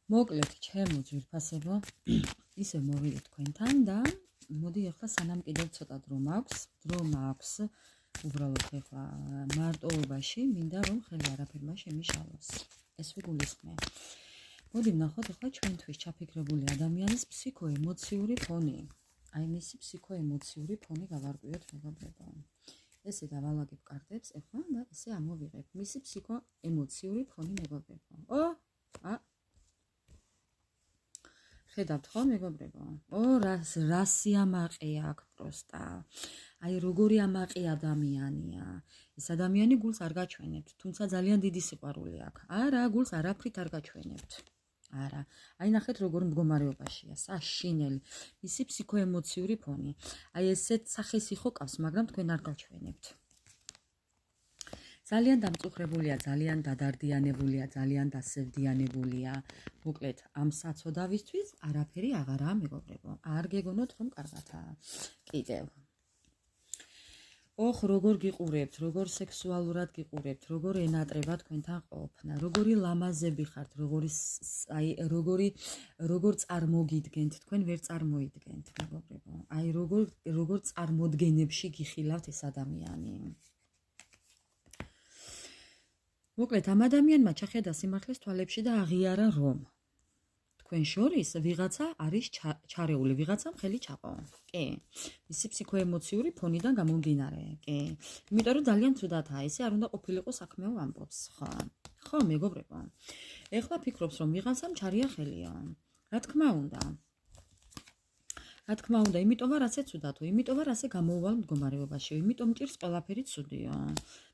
მოკლედ, ჩემო ძვირფასებო, ისე მოვიდეთ თქვენთან და მოდი ახლა სანამ კიდევ ცოტა დრო მაქვს, უბრალოდ ახლა მარტოობაში მინდა რომ ხელი არაფერმა შემიშალოს. ეს ვიგულისხმე. მოდი ვნახოთ ახლა ჩვენთვის ჩაფიქრებული ადამიანის ფსიქოემოციური ფონი. აი მისი ფსიქოემოციური ფონი გავარკვიოთ მეგობრებო. ესე დავალაგებ კარტებს ახლა და ესე ამოვიღებ მისი ფსიქოემოციური ფონი მეგობრებო. ხედავთ ხო მეგობრებო? რა სიამაყე აქვს პროსტა. აი როგორი ამაყი ადამიანია. ეს ადამიანი გულს არ გაჩვენებთ, თუმცა ძალიან დიდი სიყვარული აქვს. არა, გულს არაფრით არ გაჩვენებთ. არა, აი ნახეთ როგორ მდგომარეობაშია, საშინელი. მისი ფსიქოემოციური ფონი. აი ესეთ სახეს იყო ყავს, მაგრამ თქვენ არ გაჩვენებთ. ძალიან დამწუხრებულია, ძალიან დადარდიანებულია, ძალიან დასევდიანებულია. მოკლედ, ამ საცოდავისთვის არაფერი აღარაა მეგობრებო. არ გეგონოთ რომ კარგათაა. კიდევ. როგორ გიყურებთ, როგორ სექსუალურად გიყურებთ, როგორ ენატრება თქვენთან ყოფნა, როგორი ლამაზები ხართ, როგორ წარმოგიდგენთ, თქვენ ვერ წარმოიდგენთ მეგობრებო. აი როგორ წარმოდგენებში გიხილავთ ეს ადამიანი. მოკლედ, ამ ადამიანმა ჩახედა სიმართლეს თვალებში და აღიარა რომ თქვენ შორის ვიღაცა არის ჩარეული, ვიღაცამ ხელი ჩაყო. კი. მისი ფსიქოემოციური ფონიდან გამომდინარე. კი. იმიტომ რომ ძალიან ცუდათაა, ესე არ უნდა ყოფილიყო საქმეო ამბობს. ხო, მეგობრებო. ეხლა ფიქრობს რომ ვიღაცამ ჩარია ხელია. რა თქმა უნდა, იმიტომ რომ ასე ცუდათო, იმიტომ რომ ასე გამოუვალ მდგომარეობაში, იმიტომ ჭირს ყველაფერი ცუდიო.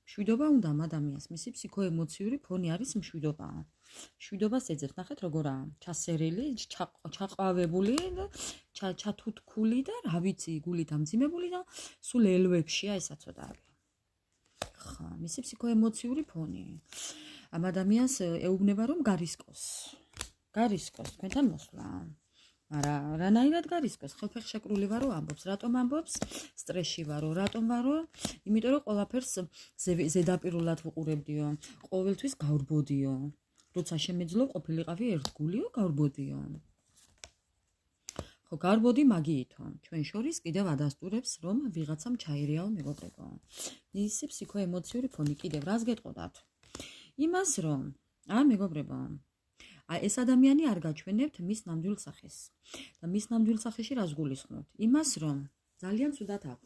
მშვიდობა უნდა ამ ადამიანს, მისი ფსიქოემოციური ფონი არის მშვიდობა. მშვიდობას ეძებს, ნახეთ როგორაა, ჩასერილი, ჩაყვავებული და ჩათუთქული და რა ვიცი, გულით ამძიმებული და სულ ელვებშია ეს საცოდავი. ხა, მისი ფსიქოემოციური ფონი. ამ ადამიანს ეუბნება რომ გარისკოს თქვენთან მოსვლა. არა, რანაირად გარისკოს, ხელფეხშეკრული ვარო ამბობს, რატომ ამბობს? სტრესში ვარო, რატომ ვარო? იმიტომ რომ ყველაფერს ზედაპირულად ვუყურებდიო, ყოველთვის გავრბოდიო. როცა შემეძლო ყოფილიყავი ერთგულიო, გავრბოდიო. ხო, გავრბოდი მაგიითო. ჩვენ შორის კიდევ ადასტურებს, რომ ვიღაცამ ჩაირიაო მეგობრებო. მისი ფსიქოემოციური ფონი კიდევ რას გეტყოდათ? იმას რომ, მეგობრებო, ეს ადამიანი არ გაჩვენებთ მის ნამდვილ სახეს. და მის ნამდვილ სახეში რას გულისხმობთ? იმას რომ ძალიან ცუდად აქვს.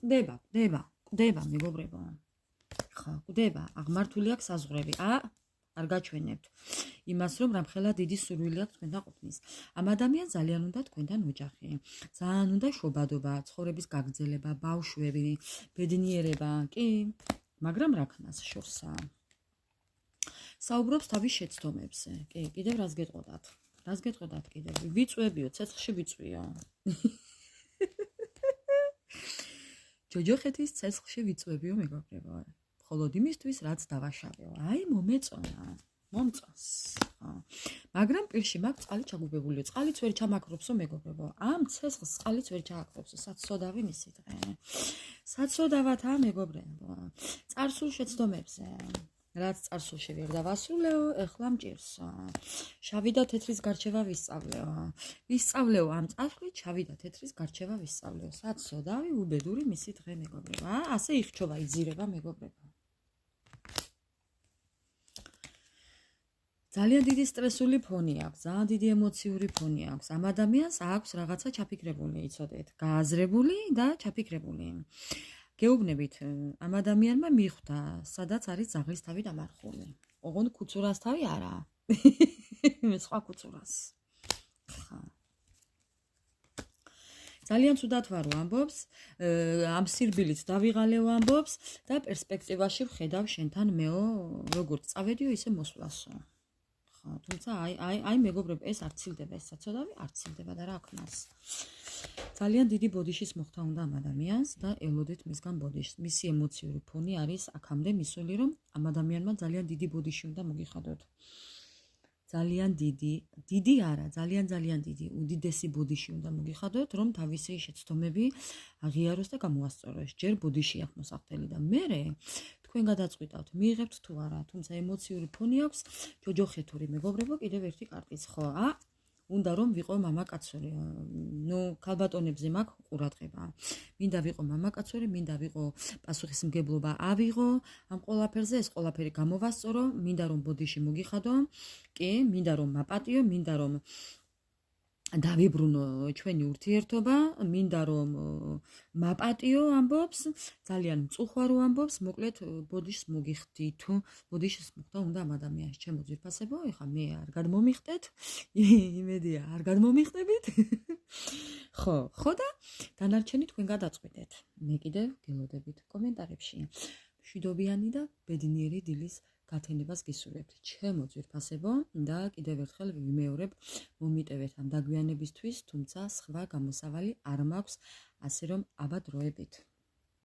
კვდება მეგობრებო. ხო, კვდება, აღმართული აქვს საზღვრები. არ გაჩვენებთ. იმას რომ რამხელა დიდი სურვილი აქვს თქვენთან ყოფნის. ამ ადამიანს ძალიან უნდა თქვენთან ოჯახი. ძალიან უნდა შობადობა, ცხოვრების გაგრძელება, ბავშვები, ბედნიერება, კი, მაგრამ რა ქნას შორსა. საუბრობს თავის შეცდომებზე. კი, კიდევ რას გეტყოდათ? კიდევ ვიწვევიო, ცეცხლში ვიწვიო. ჯოჯოხეთის ცეცხლში ვიწვევიო მეგობრებო. მხოლოდ იმისთვის, რაც დავაშავეო. აი, მომწონს. მაგრამ პირში მაქვს წყალი ჩაგუბებულიო. წყალიც ვერ ჩამაკრობსო მეგობრებო. ამ ცეცხლს წყალიც ვერ ჩააკრობსო. საცოდავი მისი დღე. საცოდავათაა მეგობრებო. წარსულ შეცდომებზე. რაც წარსულში ვერ დავასრულეო, ეხლა მჭირსო. შავი და თეთრის გარჩევა ვისწავლეო ამ წარსულით, შავი და თეთრის გარჩევა ვისწავლეო. საცოდავი უბედური მისი დღე მეგობრებო. ასე იხჩობა, იძირება მეგობრებო. ძალიან დიდი სტრესული ფონი აქვს, ძალიან დიდი ემოციური ფონი აქვს. ამ ადამიანს აქვს რაღაცა ჩაფიქრებული, იცოდეთ, გააზრებული და ჩაფიქრებული. გეუბნებით, ამ ადამიანმა მიხვდა, სადაც არის ძაღლის თავი დამარხული. ოღონდ ქუცურას თავი არა. სხვა ქუცურას. ხა. ძალიან ცუდად ვარო ამბობს, ამ სირბილით დავიღალეო ამბობს და პერსპექტივაში ვხედავ შენთან მეო, როგორც წავედიო, ისე მოსვლასო. ხა, თუმცა აი მეგობრებო, ეს არ ცილდება, ეს საცოდავი არ ცილდება და რა ქნას. ძალიან დიდი ბოდიშის მოხდა უნდა ამ ადამიანს და ელოდეთ მისგან ბოდიშს. მისი ემოციური ფონი არის აქამდე მისული, რომ ამ ადამიანმა ძალიან დიდი ბოდიში უნდა მოგიხადოთ. ძალიან დიდი არა, ძალიან დიდი, უდიდესი ბოდიში უნდა მოგიხადოთ, რომ თავისი შეცდომები აღიაროს და გამოასწოროს. ჯერ ბოდიში აქვს მოსახდელი და მერე თქვენ გადაწყვიტავთ, მიიღებთ თუ არა, თუმცა ემოციური ფონი აქვს ჯოჯოხეთური მეგობრებო, კიდევ ერთი კარტიც ხო? უნდა რომ ვიყო მამაკაცური. ნუ ქალბატონებზე მაქვს ყურადღება. მინდა ვიყო მამაკაცური, მინდა ვიყო პასუხისმგებლობა ავიღო ამ ყველაფერზე, ეს ყველაფერი გამოვასწორო, მინდა რომ ბოდიში მოგიხადო, კი, მინდა რომ მაპატიო, მინდა რომ დავიბრუნო ჩვენი ურთიერთობა, მინდა რომ მაპატიო ამბობს, ძალიან მწუხვარო ამბობს, მოკლედ ბოდიშს მოგიხდი თუ ბოდიშს მოხდა უნდა ამ ადამიანს ჩემო ძვირფასებო, ეხლა მე არ გადმომიხდეთ, იმედია არ გადმომიხდებით. ხო და დანარჩენი თქვენ გადაწყვეტეთ. მე კიდევ გელოდებით კომენტარებში. მშვიდობიანი და ბედნიერი დილის გათენებას გისურვებთ ჩემო ძვირფასებო და კიდევ ერთხელ ვიმეორებ მომიტევეთ ამ დაგვიანებისთვის, თუმცა სხვა გამოსავალი არ მაქვს, ასე რომ აბა დროებით.